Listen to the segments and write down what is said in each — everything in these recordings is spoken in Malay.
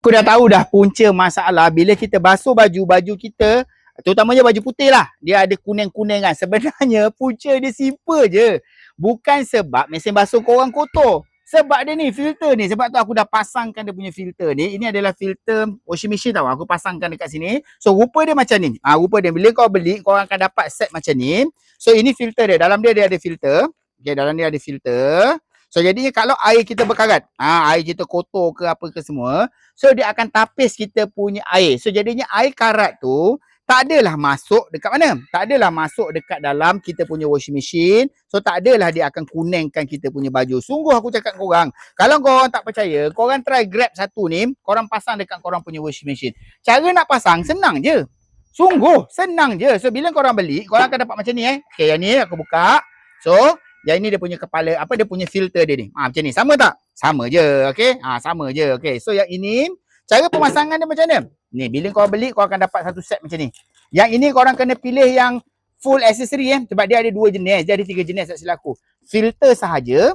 Aku dah tahu dah punca masalah bila kita basuh baju kita, terutamanya baju putih lah. Dia ada kuning-kuning kan. Sebenarnya punca dia simple je. Bukan sebab mesin basuh korang kotor. Sebab dia ni filter ni. Sebab tu aku dah pasangkan dia punya filter ni. Ini adalah filter washing machine tau. Aku pasangkan dekat sini. So rupa dia macam ni. Rupa dia. Bila kau beli, kau akan dapat set macam ni. So ini filter dia. Dalam dia ada filter. Okay, dalam dia ada filter. So jadinya kalau air kita berkarat, air kita kotor ke apa ke semua, so dia akan tapis kita punya air. So jadinya air karat tu tak adalah masuk dekat mana? Tak adalah masuk dekat dalam kita punya washing machine. So tak adalah dia akan kuningkan kita punya baju. Sungguh aku cakap korang, kalau korang tak percaya, korang try grab satu ni, korang pasang dekat korang punya washing machine. Cara nak pasang senang je. Sungguh senang je. So bila korang beli, korang akan dapat macam ni Okay, yang ni aku buka. So yang ini dia punya kepala, apa dia punya filter dia ni. Macam ni. Sama tak? Sama je. Okay. Sama je. Okay. So yang ini, cara pemasangan dia macam mana? Ni, bila kau beli, kau akan dapat satu set macam ni. Yang ini korang kena pilih yang full accessory sebab dia ada 2 jenis. Dia ada 3 jenis tak silap aku. Filter sahaja,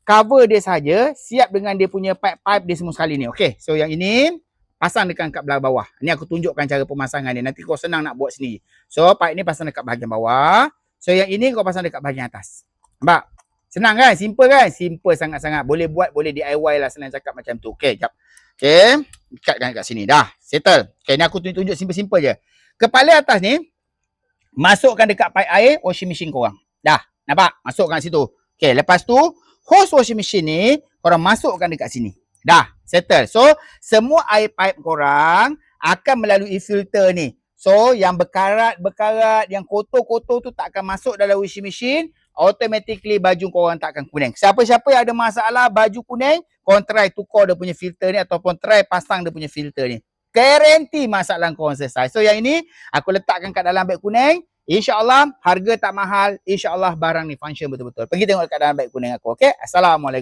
cover dia sahaja, siap dengan dia punya pipe-pipe dia semua sekali ni. Okay. So yang ini, pasang dekat belah bawah. Ni aku tunjukkan cara pemasangan dia. Nanti kau senang nak buat sendiri. So pipe ni pasang dekat bahagian bawah. So yang ini kau pasang dekat bahagian atas. Nampak? Senang kan? Simple kan? Simple sangat-sangat. Boleh buat, boleh DIY lah senang cakap macam tu. Okay, jap. Okay. Ikatkan kat sini. Dah. Settle. Okay, ni aku tunjuk simple-simple je. Kepala atas ni, masukkan dekat pipe air washing machine korang. Dah. Nampak? Masukkan situ. Okay, lepas tu, hose washing machine ni, korang masukkan dekat sini. Dah. Settle. So, semua air pipe korang akan melalui filter ni. So, yang berkarat, yang kotor-kotor tu tak akan masuk dalam washing machine. Automatically baju korang tak akan kuning. Siapa-siapa yang ada masalah baju kuning, korang try tukar dia punya filter ni ataupun try pasang dia punya filter ni. Guarantee masalah korang selesai. So yang ini aku letakkan kat dalam beg kuning. InsyaAllah harga tak mahal. InsyaAllah barang ni function betul-betul. Pergi tengok kat dalam beg kuning aku. Okay. Assalamualaikum.